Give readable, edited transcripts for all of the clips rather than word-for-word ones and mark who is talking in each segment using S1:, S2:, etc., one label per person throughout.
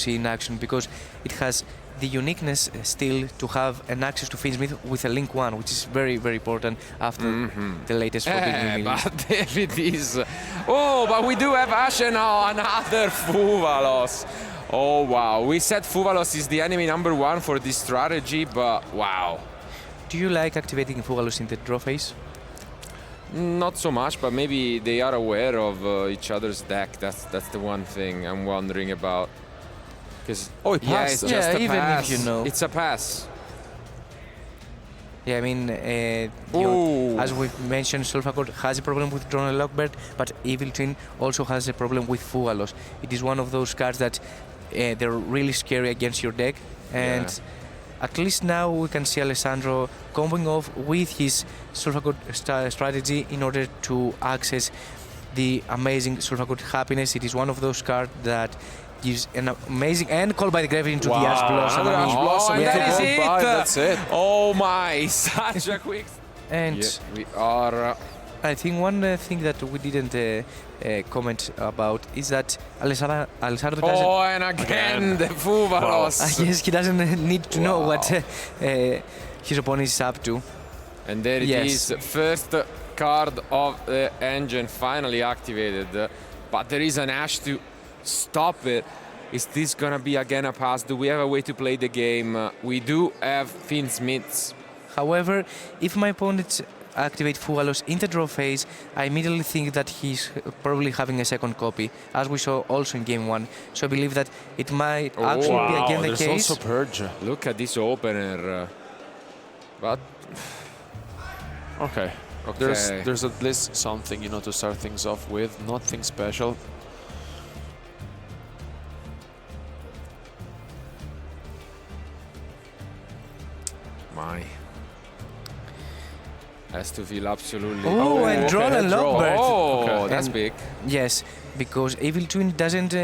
S1: see in action, because it has the uniqueness still to have an access to Fiendsmith with a link 1, which is very, very important after the latest forbidden release.
S2: But if it is... Oh, but we do have Ashe now, another Fuvalos. Oh, wow. We said Fuvalos is the enemy #1 for this strategy, but wow.
S1: Do you like activating Fuvalos in the draw phase?
S2: Not so much, but maybe they are aware of each other's deck. That's the one thing I'm wondering about. Because
S3: it passed.
S2: it's just a
S1: even
S2: pass.
S1: if you know.
S2: It's a pass.
S1: Yeah, I mean, as we've mentioned, Solfachord has a problem with Drone and Lockbird, but Evil Twin also has a problem with Fuvalos. It is one of those cards that they're really scary against your deck, and at least now we can see Alessandro comboing off with his Solfachord strategy in order to access the amazing Solfachord happiness. It is one of those cards that gives an amazing and call by the grave into the Ash Blossom.
S2: Ash Blossom, that is it.
S3: That's it.
S2: Oh my, such a quick.
S1: And
S2: we are.
S1: I think one thing that we didn't comment about is that Alessandro doesn't...
S2: Oh, and again the Fuvalos.
S1: I guess he doesn't need to know what his opponent is up to.
S2: And there it is, first card of the engine finally activated. But there is an Ash to stop it. Is this gonna be again a pass? Do we have a way to play the game? We do have Fiendsmiths.
S1: However, if my opponent activate Fuvalos in the draw phase, I immediately think that he's probably having a second copy, as we saw also in game 1. So I believe that it might actually be again the
S3: There's
S1: case.
S3: also Purge.
S2: Look at this opener. But
S3: Okay. There's at least something, you know, to start things off with. Nothing special.
S2: my. Has to feel absolutely...
S1: Oh, and draw and Lockbird.
S2: Oh,
S3: okay.
S2: that's big.
S1: Yes, because Evil Twin doesn't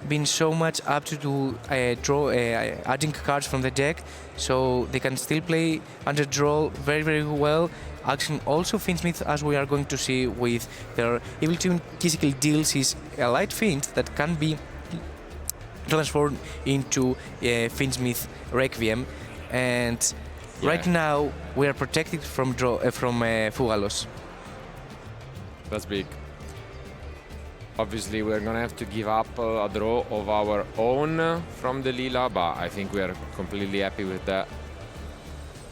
S1: been so much up to do adding cards from the deck, so they can still play under draw very, very well. Action also Fiendsmith, as we are going to see with their Evil Twin physical deals, is a light Fiend that can be transformed into Fiendsmith Requiem, and right now we are protected from Fuvalos.
S2: That's big. Obviously, we're gonna have to give up a draw of our own from the Lila, but I think we are completely happy with that,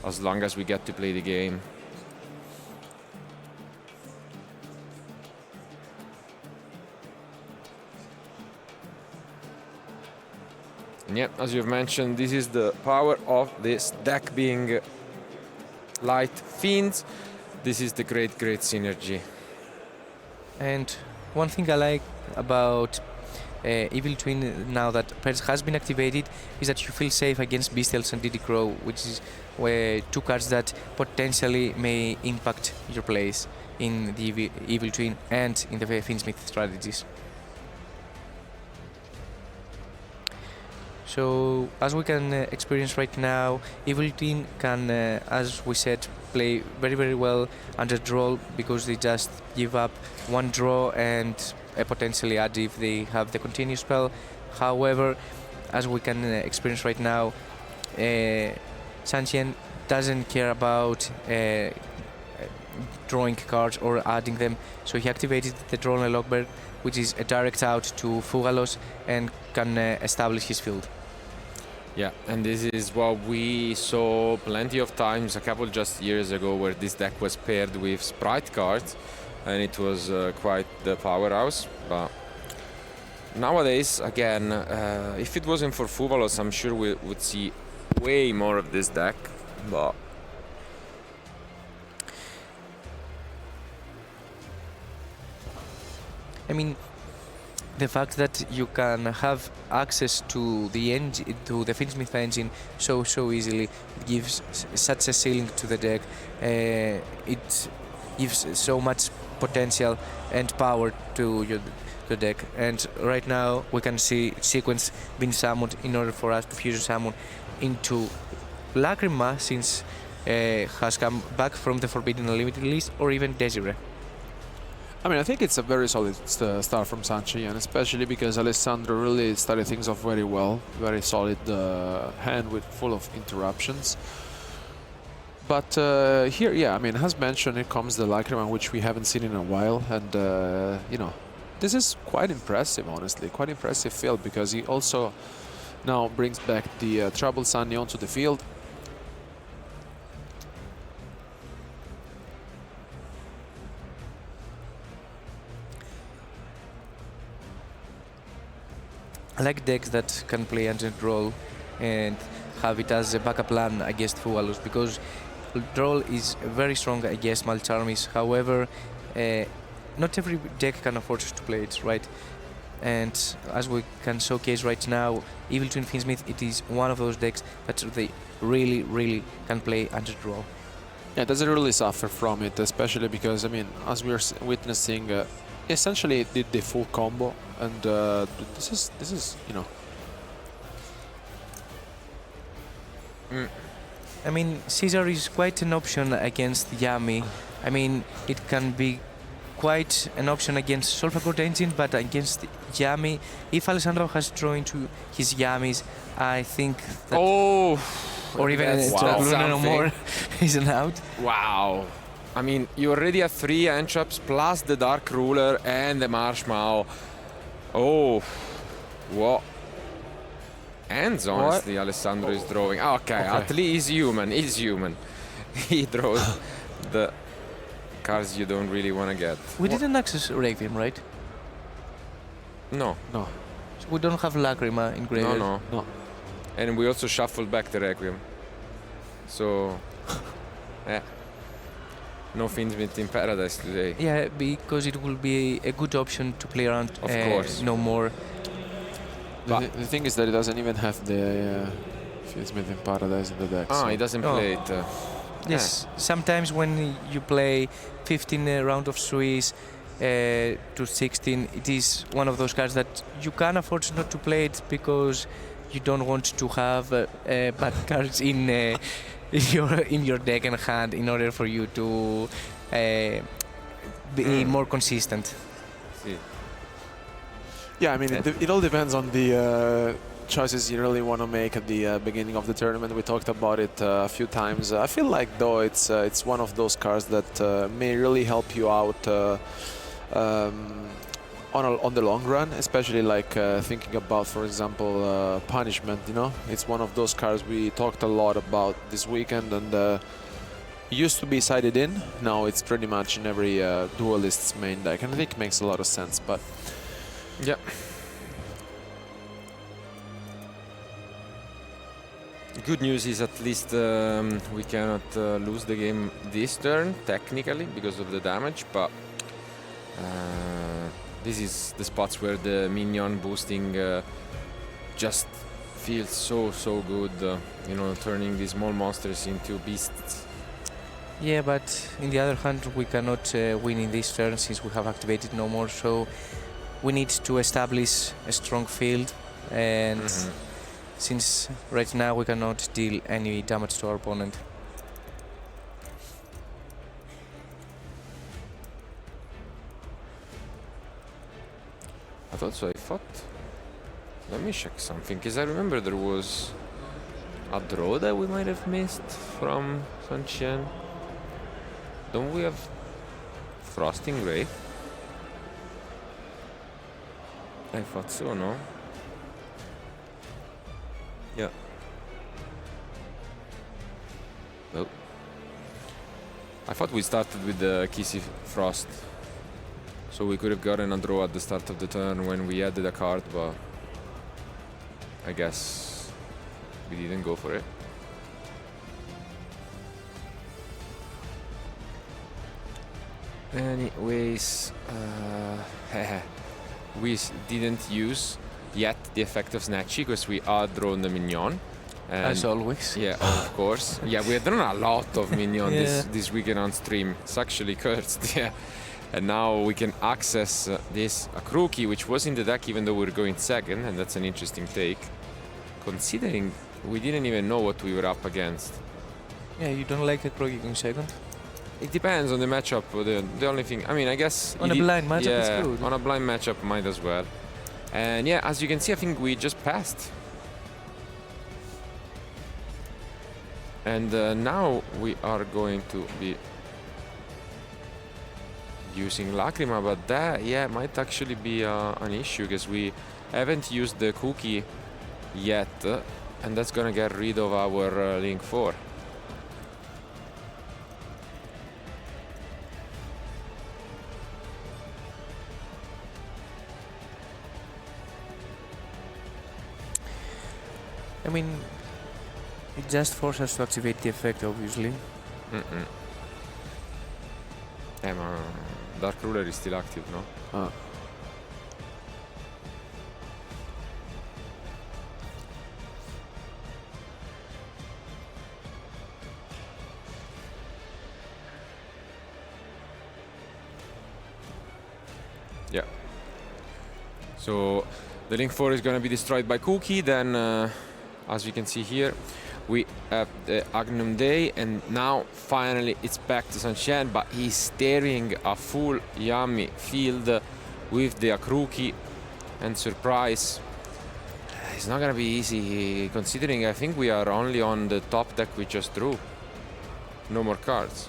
S2: as long as we get to play the game. And yeah, as you've mentioned, this is the power of this deck being light fiends. This is the great synergy. And
S1: one thing I like about Evil Twin now that Purge has been activated is that you feel safe against Bestials and Diddy Crow, which is two cards that potentially may impact your plays in the Evil Twin and in the Fiendsmith strategies. So, as we can experience right now, Evil Twin can, as we said, play very, very well under draw, because they just give up one draw and potentially add if they have the continue spell. However, as we can experience right now, Santian doesn't care about drawing cards or adding them, so he activated the Drawn Lockbird, which is a direct out to Fuvalos and can establish his field.
S2: Yeah, and this is what we saw plenty of times a couple just years ago, where this deck was paired with Sprite cards, and it was quite the powerhouse. But nowadays, again, if it wasn't for Fuvalos, I'm sure we would see way more of this deck. But
S1: I mean, the fact that you can have access to the engine, to the Fiendsmith engine so easily, gives such a ceiling to the deck. It gives so much potential and power to your deck. And right now we can see Sequence being summoned in order for us to fusion summon into Lacrima, since has come back from the Forbidden Unlimited list, or even Desiree.
S3: I mean, I think it's a very solid start from Sanchi, and especially because Alessandro really started things off very well. Very solid hand with full of interruptions. But here, yeah, I mean, as mentioned, here comes the Lacrima, which we haven't seen in a while. And, you know, this is quite impressive, honestly. Quite impressive field, because he also now brings back the Trouble Sunny onto the field.
S1: I like decks that can play anti-draw and have it as a backup plan against Fugalus, because draw is very strong against Malcharmis. However, not every deck can afford to play it, right? And as we can showcase right now, Evil Twin Fiendsmith, it is one of those decks that they really, really can play anti-draw.
S3: Yeah, it doesn't really suffer from it, especially because, I mean, as we're witnessing, essentially it did the full combo, and this is, you know.
S1: I mean, Caesar is quite an option against Yami. I mean, it can be quite an option against Solfachord engine, but against Yami, if Alessandro has drawn to his Yamis, I think that...
S2: Oh!
S1: Or even Luna no more is an out.
S2: Wow. I mean, you already have 3 Entraps plus the Dark Ruler and the Marshmallow. Oh, what? Hands, honestly, Alessandro is drawing. Okay, at least he's human. He's human. He draws the cards you don't really want to get.
S1: We didn't access Requiem, right?
S2: No.
S3: No.
S1: So we don't have Lacrima in graveyard.
S2: No. And we also shuffled back the Requiem. So, yeah. No Fiendsmith in Paradise today.
S1: Yeah, because it will be a good option to play around.
S2: Of course.
S1: No more.
S3: The thing is that it doesn't even have the Fiendsmith in Paradise in the deck.
S2: Ah,
S3: so.
S2: he doesn't play it.
S1: Yes, sometimes when you play 15 round of Swiss to 16, it is one of those cards that you can afford not to play it because you don't want to have bad cards in your deck and hand in order for you to be more consistent.
S2: See.
S3: Yeah, I mean, it all depends on the choices you really want to make at the beginning of the tournament. We talked about it a few times. I feel like, though, it's one of those cards that may really help you out on the long run, especially like thinking about, for example, Punishment. You know, it's one of those cards we talked a lot about this weekend, and used to be sided in. Now it's pretty much in every duelist's main deck, and I think it makes a lot of sense. But
S2: yeah. Good news is at least we cannot lose the game this turn, technically, because of the damage, but this is the spots where the minion boosting just feels so good, you know, turning these small monsters into beasts.
S1: Yeah, but in the other hand, we cannot win in this turn since we have activated no more, so we need to establish a strong field, and since right now we cannot deal any damage to our opponent.
S2: I thought so. I thought. Let me check something, because I remember there was a draw that we might have missed from Sun Qian. Don't we have Frosting Ray? I thought so, no? Yeah. Well, I thought we started with the Kissy Frost, so we could have gotten a draw at the start of the turn when we added a card, but I guess we didn't go for it. Anyways, we didn't use yet the effect of Snatchy because we are drawn the minion.
S1: As always.
S2: Yeah, of course. Yeah, we have drawn a lot of minion this weekend on stream. It's actually cursed, yeah. And now we can access this Akruki, which was in the deck even though we're going second, and that's an interesting take, considering we didn't even know what we were up against.
S1: Yeah, you don't like Akruki in second?
S2: It depends on the matchup. The only thing, I mean, I guess
S1: On a blind matchup, it's good.
S2: On a blind matchup, might as well. And yeah, as you can see, I think we just passed. And now we are going to be using Lacrima, but that, yeah, might actually be an issue because we haven't used the cookie yet, and that's gonna get rid of our Link 4.
S1: I mean, it just forces us to activate the effect, obviously.
S2: Dark Ruler is still active, no? Yeah. So the Link 4 is going to be destroyed by Cookie. Then, as we can see here, we have the Agnum Day, and now finally it's back to Sunshine, but he's staring a full Yami field with the Akruki and Surprise. It's not going to be easy, considering I think we are only on the top deck we just drew. No more cards.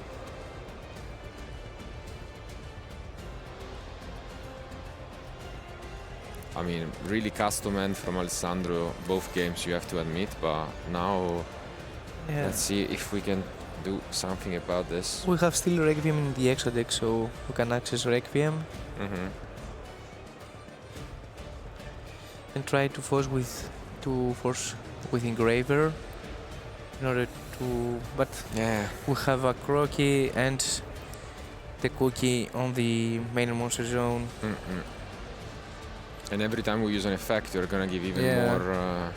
S2: I mean, really custom end from Alessandro, both games, you have to admit, but now let's see if we can do something about this.
S1: We have still Requiem in the extra deck, so we can access Requiem and try to force with Engraver in order to, but we have a Croaky and the Cookie on the main monster zone.
S2: And every time we use an effect, you're gonna give even more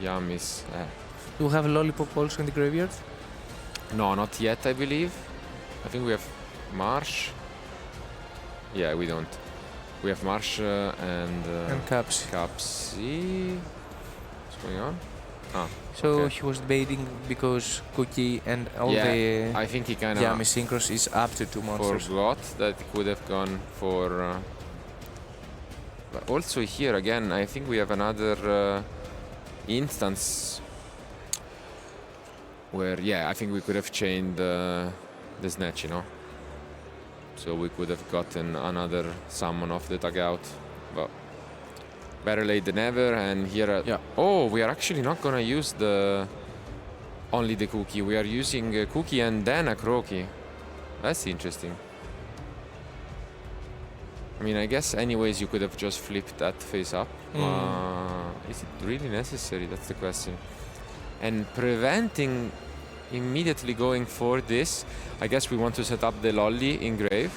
S2: Yamis.
S1: Do we have a Lollipop also in the graveyard?
S2: No, not yet, I believe. I think we have Marsh. Yeah, we don't. We have Marsh and
S1: Caps.
S2: Capsi. What's going on?
S1: So he was debating because Cookie and all the
S2: I think he kind of
S1: Yami synchros is up to 2 monsters.
S2: Forgot that he could have gone for. But also here again, I think we have another instance where, I think we could have chained the Snatch, you know? So we could have gotten another summon off the dugout, but better late than never. And here, oh, we are actually not gonna use only the Cookie. We are using a Cookie and then a Croaky. That's interesting. I mean, I guess anyways you could have just flipped that face up. Is it really necessary? That's the question. And preventing immediately going for this, I guess we want to set up the Lolly Engrave.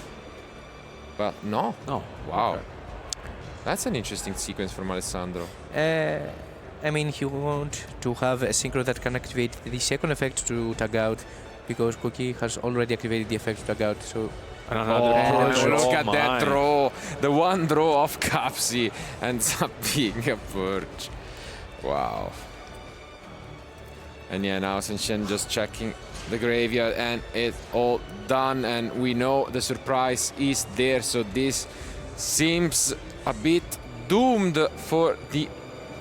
S2: But no. Wow. Okay. That's an interesting sequence from Alessandro.
S1: I mean, he wants to have a synchro that can activate the second effect to tag out, because Cookie has already activated the effect to tag out. So.
S2: Look at that draw. The one draw of Capsi ends up being a purge. Wow. And now Senshen just checking the graveyard, and it's all done, and we know the Surprise is there, so this seems a bit doomed for the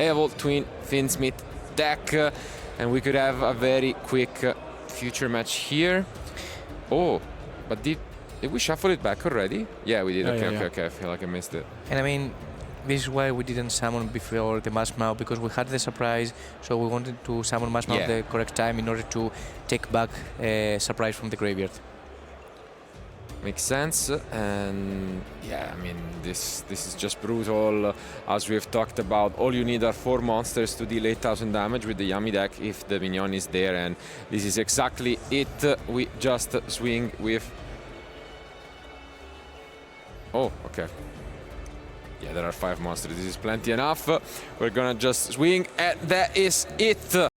S2: Evil Twin Fiendsmith deck, and we could have a very quick future match here. Oh, but did we shuffle it back already? Yeah, we did. Okay. I feel like I missed it.
S1: And I mean, this is why we didn't summon before the Mass Mouth, because we had the Surprise, so we wanted to summon Mass Mouth at the correct time in order to take back a Surprise from the graveyard.
S2: Makes sense. And I mean, this is just brutal. As we have talked about, all you need are 4 monsters to deal 8,000 damage with the Yami deck if the minion is there, and this is exactly it. We just swing with. Oh, okay. Yeah, there are 5 monsters. This is plenty enough. We're gonna just swing, and that is it.